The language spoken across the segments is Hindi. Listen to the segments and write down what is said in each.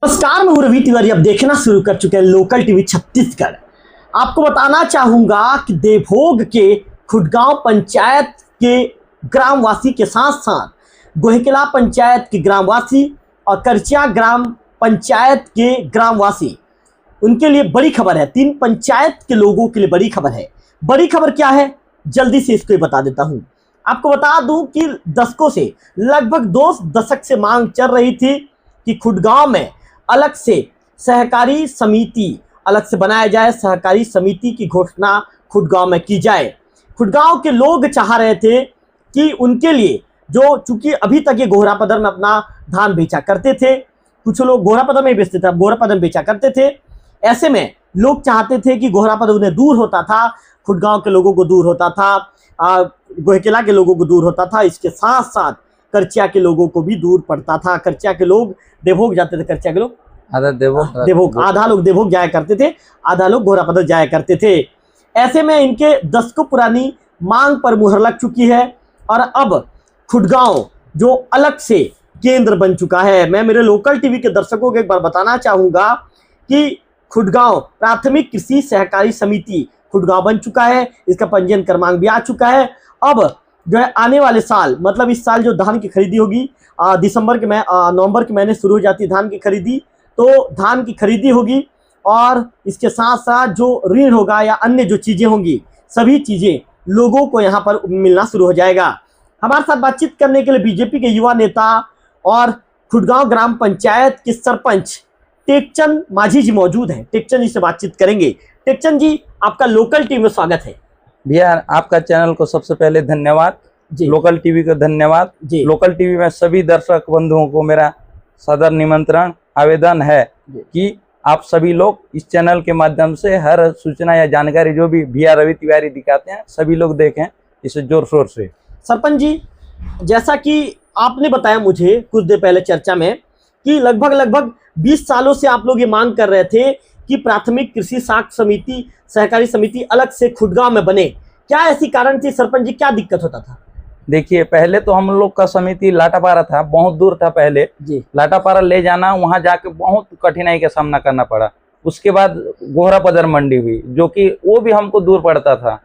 नमस्कार, मैं हूं रवि तिवारी। अब देखना शुरू कर चुके हैं लोकल टीवी छत्तीसगढ़। आपको बताना चाहूंगा कि देवभोग के खुडगांव पंचायत के ग्रामवासी के साथ साथ गोहेकला पंचायत के ग्रामवासी और करचिया ग्राम पंचायत के ग्रामवासी, उनके लिए बड़ी खबर है। 3 पंचायत के लोगों के लिए बड़ी खबर है। बड़ी खबर क्या है, जल्दी से इसको बता देता हूं। आपको बता दूं कि दशकों से, लगभग 2 दशक से मांग चल रही थी कि खुडगांव में अलग से सहकारी समिति अलग से बनाया जाए, सहकारी समिति की घोषणा खुडगांव में की जाए। खुडगांव के लोग चाह रहे थे कि उनके लिए, जो चूंकि अभी तक ये गोहरापदर में अपना धान बेचा करते थे, कुछ लोग गोहरापदर में बेचते थे, अब गोहरापदर में बेचा करते थे। ऐसे में लोग चाहते थे कि गोहरापदर उन्हें दूर होता था, खुडगांव के लोगों को दूर होता था, गोहेकला के लोगों को दूर होता था, इसके साथ साथ करचिया के लोगों को भी दूर पड़ता था। करचिया के लोग देवभोग जाते थे, करचिया के लोग देवभोग, आधा लोग देवभोग जाया करते थे, आधा लोग गोहरापदर जाया करते थे। ऐसे में इनके दशकों पुरानी मांग पर मुहर लग चुकी है और अब खुडगांव जो अलग से केंद्र बन चुका है। मैं मेरे लोकल टीवी के दर्शकों को एक बार बताना चाहूंगा कि खुडगांव प्राथमिक कृषि सहकारी समिति खुडगांव बन चुका है। इसका पंजीयन क्रमांक भी आ चुका है। अब जो है आने वाले साल, मतलब इस साल जो धान की खरीदी होगी, नवंबर के महीने शुरू हो जाती है धान की खरीदी, तो धान की खरीदी होगी और इसके साथ साथ जो ऋण होगा या अन्य जो चीज़ें होंगी, सभी चीज़ें लोगों को यहाँ पर मिलना शुरू हो जाएगा। हमारे साथ बातचीत करने के लिए बीजेपी के युवा नेता और खुडगांव ग्राम पंचायत के सरपंच टेकचंद माझी जी मौजूद हैं। टेकचंद जी से बातचीत करेंगे। टेकचंद जी, आपका लोकल टीवी में स्वागत है। भैया, आपका चैनल को सबसे पहले धन्यवाद जी। लोकल टीवी को धन्यवाद जी। लोकल टीवी में सभी दर्शक बंधुओं को मेरा सदर निमंत्रण आवेदन है कि आप सभी लोग इस चैनल के माध्यम से हर सूचना या जानकारी जो भी भैया रवि तिवारी दिखाते हैं, सभी लोग देखें इसे जोर शोर से। सरपंच जी, जैसा कि आपने बताया मुझे कुछ देर पहले चर्चा में कि लगभग 20 सालों से आप लोग ये मांग कर रहे थे कि प्राथमिक कृषि साख समिति सहकारी समिति अलग से खुडगांव में बने। क्या ऐसी कारण थी सरपंच जी, क्या दिक्कत होता था? देखिए, पहले तो हम लोग का समिति लाटापारा था, बहुत दूर था पहले जी। लाटापारा ले जाना, वहां जाके बहुत कठिनाई का सामना करना पड़ा। उसके बाद गोहरापदर मंडी हुई, जो कि वो भी हमको दूर पड़ता था।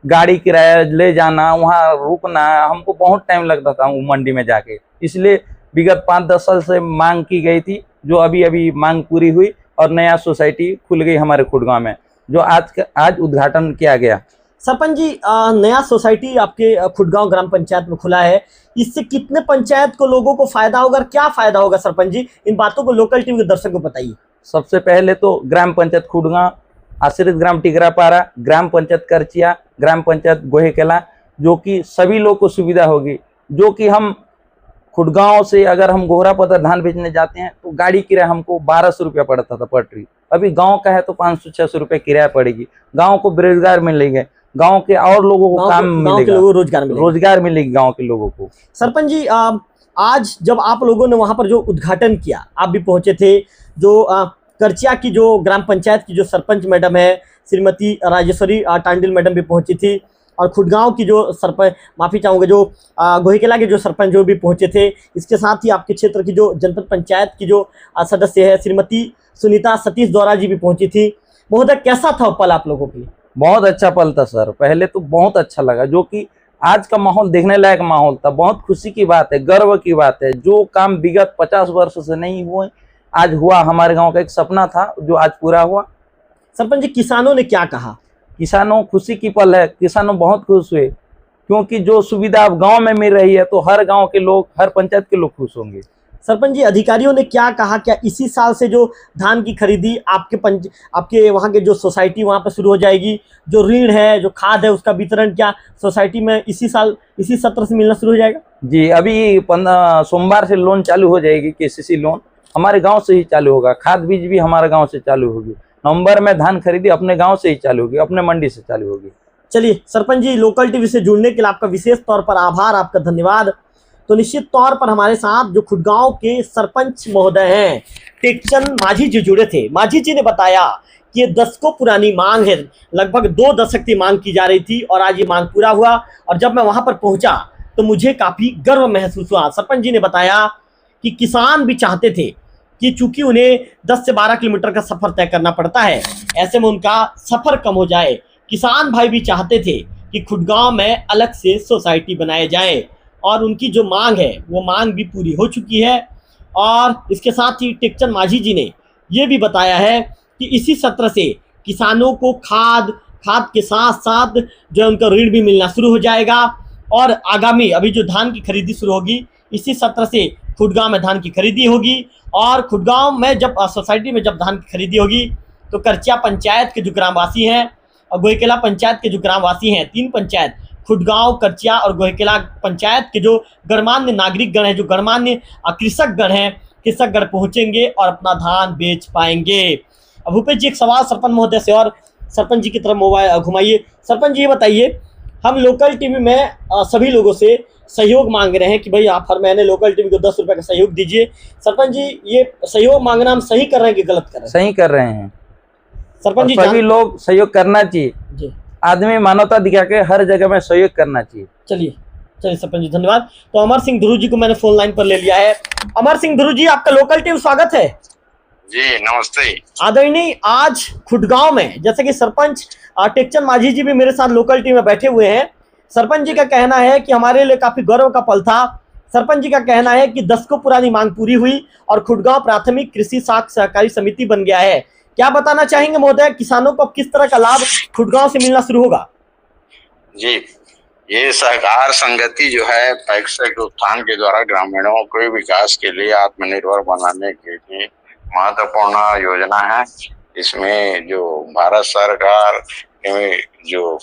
गाड़ी किराया ले जाना, वहां रुकना, हमको बहुत टाइम लगता था वो मंडी में जाके। इसलिए विगत 5-10 साल से मांग की गई थी, जो अभी मांग पूरी हुई और नया सोसाइटी खुल गई हमारे खुडगांव में, जो आज उद्घाटन किया गया। सरपंच जी, नया सोसाइटी आपके खुडगांव ग्राम पंचायत में खुला है, इससे कितने पंचायत को लोगों को फायदा होगा, क्या फायदा होगा सरपंच जी? इन बातों को लोकल टीवी के दर्शकों को बताइए। सबसे पहले तो ग्राम पंचायत खुडगांव, आश्रित ग्राम टिगरापारा, ग्राम पंचायत करचिया, ग्राम पंचायत गोहेकला, जो कि सभी लोग को सुविधा होगी। जो कि हम खुडगांव से अगर हम गोहरापदर धान बेचने जाते हैं तो गाड़ी किराया हमको 1200 रुपया पड़ता था पर ट्रिप। अभी गांव का है तो 500-600 रुपये किराया पड़ेगी। गांव को बेरोजगार मिलेंगे, गांव के और लोगों को काम मिलेगा, रोजगार मिलेगी गांव के लोगों को। सरपंच जी, आज जब आप लोगों ने वहां पर जो उद्घाटन किया, आप भी पहुंचे थे, जो करचिया की जो ग्राम पंचायत की जो सरपंच मैडम है श्रीमती राजेश्वरी टांडिल मैडम भी पहुंची थी, और खुडगांव की जो सरपंच, माफ़ी चाहूँगा, जो गोहेकला के जो सरपंच जो भी पहुंचे थे। इसके साथ ही आपके क्षेत्र की जो जनपद पंचायत की जो सदस्य है श्रीमती सुनीता सतीश द्वारा जी भी पहुंची थी। महोदय, कैसा था पल आप लोगों के लिए? बहुत अच्छा पल था सर। पहले तो बहुत अच्छा लगा, जो कि आज का माहौल देखने लायक माहौल था। बहुत खुशी की बात है, गर्व की बात है। जो काम विगत 50 वर्ष से नहीं हुए, आज हुआ। हमारे गाँव का एक सपना था जो आज पूरा हुआ। सरपंच जी, किसानों ने क्या कहा? किसानों खुशी की पल है, किसानों बहुत खुश हुए, क्योंकि जो सुविधा अब गांव में मिल रही है तो हर गांव के लोग, हर पंचायत के लोग खुश होंगे। सरपंच जी, अधिकारियों ने क्या कहा? क्या इसी साल से जो धान की खरीदी आपके वहाँ के जो सोसाइटी वहाँ पर शुरू हो जाएगी? जो ऋण है, जो खाद है, उसका वितरण क्या सोसाइटी में इसी साल, इसी सत्र से मिलना शुरू हो जाएगा? जी, अभी सोमवार से लोन चालू हो जाएगी। केसीसी लोन हमारे गाँव से ही चालू होगा। खाद बीज भी हमारे गाँव से चालू होगी। नवंबर में धान खरीदी अपने गांव से ही चालू होगी, अपने मंडी से चालू होगी। चलिए सरपंच जी, लोकल टीवी से जुड़ने के लिए आपका विशेष तौर पर आभार, आपका धन्यवाद। तो निश्चित तौर पर हमारे साथ जो खुडगांव के सरपंच महोदय हैं टेकचंद माझी जी जुड़े थे। माझी जी ने बताया कि ये दशकों पुरानी मांग है, लगभग 2 दशक की मांग की जा रही थी और आज ये मांग पूरा हुआ। और जब मैं वहां पर पहुंचा तो मुझे काफी गर्व महसूस हुआ। सरपंच जी ने बताया कि किसान भी चाहते थे कि चूंकि उन्हें 10 से 12 किलोमीटर का सफर तय करना पड़ता है, ऐसे में उनका सफर कम हो जाए। किसान भाई भी चाहते थे कि खुडगांव में अलग से सोसाइटी बनाए जाए और उनकी जो मांग है वो मांग भी पूरी हो चुकी है। और इसके साथ ही टेकचंद माझी जी ने ये भी बताया है कि इसी सत्र से किसानों को खाद के साथ साथ जो है उनका ऋण भी मिलना शुरू हो जाएगा। और आगामी अभी जो धान की खरीदी शुरू होगी, इसी सत्र से खुडगांव में धान की खरीदी होगी। और खुडगांव में जब सोसाइटी में जब धान की खरीदी होगी तो करचिया पंचायत के जो ग्रामवासी हैं और गोयकेला पंचायत के जो ग्रामवासी हैं, 3 पंचायत खुडगांव, करचिया और गोयकेला पंचायत के जो गणमान्य नागरिक गण हैं, जो गणमान्य कृषक गण हैं, कृषक गण पहुंचेंगे और अपना धान बेच पाएंगे। अब भूपेश जी एक सवाल सरपंच महोदय से, और सरपंच जी की तरफ मोबाइल घुमाइए। सरपंच जी ये बताइए, हम लोकल टीवी में सभी लोगों से सहयोग मांग रहे हैं कि भाई आप हर महीने लोकल टीवी को 10 रुपये का सहयोग दीजिए। सरपंच जी ये सहयोग मांगना हम सही कर रहे हैं कि गलत कर रहे हैं? सही कर रहे हैं सरपंच जी। सभी लोग सहयोग करना चाहिए जी। आदमी मानवता दिखा के हर जगह में सहयोग करना चाहिए। चलिए सरपंच जी धन्यवाद। तो अमर सिंह ध्रुव जी को मैंने फोन लाइन पर ले लिया है। अमर सिंह ध्रुव जी, आपका लोकल टीवी स्वागत है जी। नमस्ते आदरणीय। आज खुडगांव में जैसे कि सरपंच टेकचंद माझी जी भी मेरे साथ लोकल टीम में बैठे हुए हैं। सरपंच जी का कहना है कि हमारे लिए काफी गौरव का पल था। सरपंच जी का कहना है कि 10 को पुरानी मांग पूरी हुई और खुडगांव प्राथमिक कृषि साख सहकारी समिति बन गया है। क्या बताना चाहेंगे महोदय, किसानों को किस तरह का लाभ खुडगांव से मिलना शुरू होगा? जी, ये सहकार संगति जो है पैक्स के उत्थान के द्वारा ग्रामीणों के विकास के लिए आत्मनिर्भर बनाने के लिए महत्वपूर्ण योजना है। इसमें जो भारत सरकार ने जो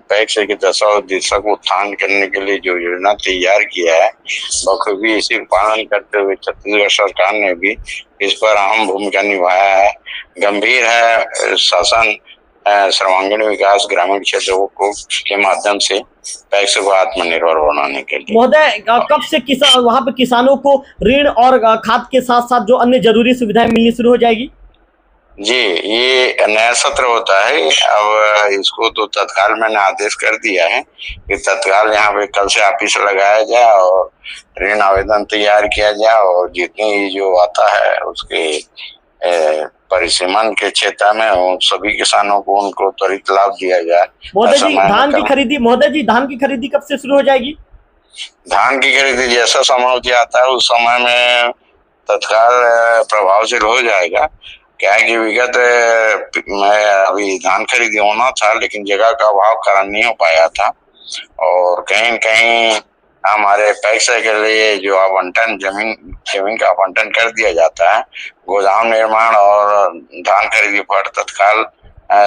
पैक्स के दिशा को उत्थान करने के लिए जो योजना तैयार किया है, बखूबी इसी पालन करते हुए छत्तीसगढ़ सरकार ने भी इस पर अहम भूमिका निभाया है। गंभीर है शासन सर्वांगीण विकास ग्रामीण क्षेत्रों को के माध्यम से पैक्स को आत्मनिर्भर बनाने के लिए। महोदय कब से किसान वहाँ पे किसानों को ऋण और खाद के साथ साथ जो अन्य जरूरी सुविधाएं मिलनी शुरू हो जाएगी? जी, ये नया सत्र होता है। अब इसको तो तत्काल मैंने आदेश कर दिया है कि तत्काल यहाँ पे कल से ऑफिस लगाया जाए और ऋण आवेदन तैयार किया जाए और जितनी जो आता है उसके परिसीमन के क्षेत्र में उन सभी किसानों को उनको त्वरित लाभ दिया जाए। महोदय जी धान की खरीदी, महोदय जी धान की खरीदी कब से शुरू हो जाएगी? धान की खरीदी जैसा समय आता है उस समय में तत्काल प्रभावशील हो जाएगा। क्या है कि विगत में अभी धान खरीदी होना था लेकिन जगह का अभाव कारण नहीं हो पाया था और कहीं न कहीं हमारे पैक्स के लिए जो आवंटन जमीन का आवंटन कर दिया जाता है, गोदाम निर्माण और धान खरीदी पर तत्काल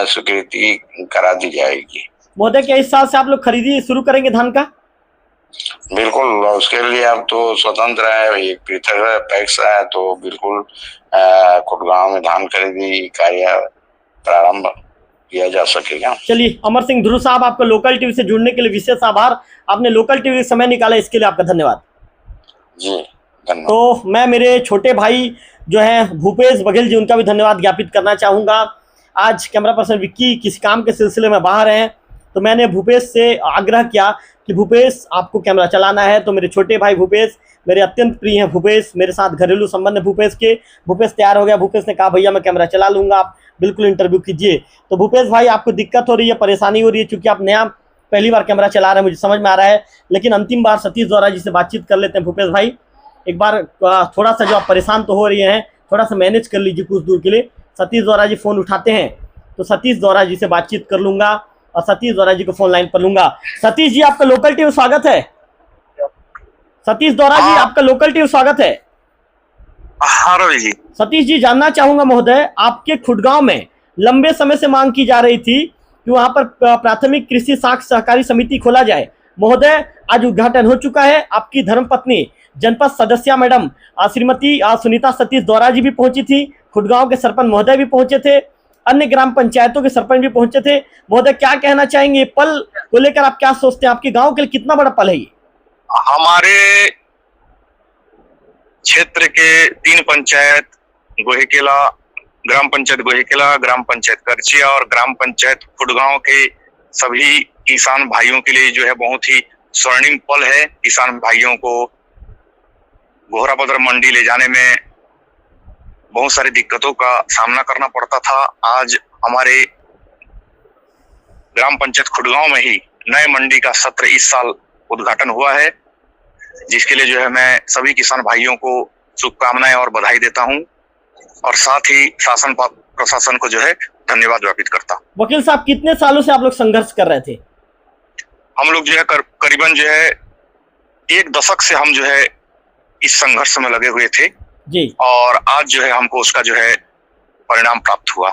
स्वीकृति करा दी जाएगी। महोदय क्या इस साल से आप लोग खरीदी शुरू करेंगे धान का? बिल्कुल, उसके लिए अब तो स्वतंत्र है, एक पृथक पैक्स है, तो बिल्कुल खुडगांव में धान खरीदी कार्य प्रारंभ किया जा सकेगा। चलिए अमर सिंह ध्रुव साहब, आपका लोकल टीवी से जुड़ने के लिए विशेष आभार। आपने लोकल टीवी समय निकाला, इसके लिए आपका धन्यवाद जी। धन्यवाद। तो मैं मेरे छोटे भाई जो हैं भूपेश बघेल जी, उनका भी धन्यवाद ज्ञापित करना चाहूँगा। आज कैमरा पर्सन विक्की किसी काम के सिलसिले में बाहर हैं, तो मैंने भूपेश से आग्रह किया कि भूपेश आपको कैमरा चलाना है। तो मेरे छोटे भाई भूपेश मेरे अत्यंत प्रिय हैं। भूपेश मेरे साथ घरेलू संबंध है भूपेश के। भूपेश तैयार हो गया। भूपेश ने कहा भैया मैं कैमरा चला लूँगा, आप बिल्कुल इंटरव्यू कीजिए। तो भूपेश भाई आपको दिक्कत हो रही है, परेशानी हो रही है, चूँकि आप नया पहली बार कैमरा चला रहे हैं, मुझे समझ में आ रहा है, लेकिन अंतिम बार सतीश द्वारा जी से बातचीत कर लेते हैं। भूपेश भाई एक बार थोड़ा सा जो आप परेशान तो हो रही हैं, थोड़ा सा मैनेज कर लीजिए कुछ दूर के लिए। सतीश द्वारा जी फ़ोन उठाते हैं तो सतीश द्वारा जी से बातचीत कर लूँगा और सतीश द्वारा जी को फोन लाइन पर लूंगा। सतीश जी आपका लोकल टीवी स्वागत है। सतीश द्वारा जी आपका लोकल टीवी स्वागत है। हाँ रवि जी। सतीश जी जानना चाहूंगा महोदय, आपके खुडगांव में लंबे समय से मांग की जा रही थी कि वहां पर प्राथमिक कृषि साख सहकारी समिति खोला जाए। महोदय आज उद्घाटन हो चुका है। आपकी धर्मपत्नी जनपद सदस्य मैडम श्रीमती सुनीता सतीश द्वारा जी भी पहुंची थी, खुडगांव के सरपंच महोदय भी पहुंचे थे, अन्य ग्राम पंचायतों के सरपंच भी पहुंचे थे। महोदय क्या कहना चाहेंगे, पल को लेकर आप क्या सोचते हैं? आपके गांव के लिए कितना बड़ा पल है ये? हमारे क्षेत्र के 3 पंचायत गोहेकेला, ग्राम पंचायत गोहेकेला, ग्राम पंचायत करचिया और ग्राम पंचायत खुडगांव के सभी किसान भाइयों के लिए जो है बहुत ही स्वर्णिम पल है। किसान भाइयों को गोहरापदर मंडी ले जाने में बहुत सारी दिक्कतों का सामना करना पड़ता था। आज हमारे ग्राम पंचायत खुडगांव में ही नए मंडी का सत्र इस साल उद्घाटन हुआ है, जिसके लिए जो है मैं सभी किसान भाइयों को शुभकामनाएं और बधाई देता हूं और साथ ही शासन प्रशासन को जो है धन्यवाद ज्ञापित करता। वकील साहब, कितने सालों से आप लोग संघर्ष कर रहे थे? हम लोग जो है करीबन जो है 1 दशक से हम जो है इस संघर्ष में लगे हुए थे जी, और आज जो है हमको उसका जो है परिणाम प्राप्त हुआ।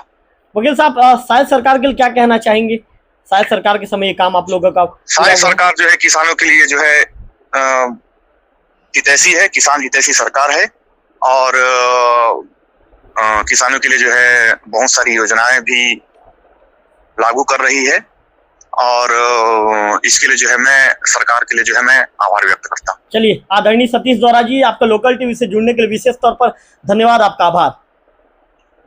वकील साहब, शायद सरकार के लिए क्या कहना चाहेंगे? शायद सरकार के समय ये काम आप लोगों का शायद सरकार जो है किसानों के लिए जो है हितैषी है, किसान हितैषी सरकार है और किसानों के लिए जो है बहुत सारी योजनाएं भी लागू कर रही है और इसके लिए जो है मैं सरकार के लिए जो है मैं आभार व्यक्त करता हूँ। चलिए, आदरणीय सतीश द्वारा जी, आपका लोकल टीवी से जुड़ने के लिए विशेष तौर पर धन्यवाद, आपका आभार।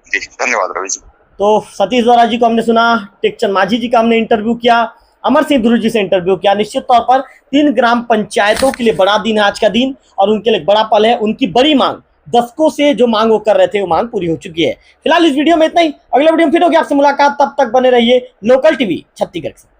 जी धन्यवाद रवि जी। तो सतीश द्वारा जी को हमने सुना, टेकचंद माझी जी का हमने इंटरव्यू किया, अमर सिंह ध्रुव जी से इंटरव्यू किया। निश्चित तौर पर 3 ग्राम पंचायतों के लिए बड़ा दिन है आज का दिन और उनके लिए बड़ा पल है। उनकी बड़ी मांग, दशकों से जो मांग वो कर रहे थे, वो मांग पूरी हो चुकी है। फिलहाल इस वीडियो में इतना ही, अगले वीडियो में फिर होगी आपसे मुलाकात। तब तक बने रहिए लोकल टीवी छत्तीसगढ़ से।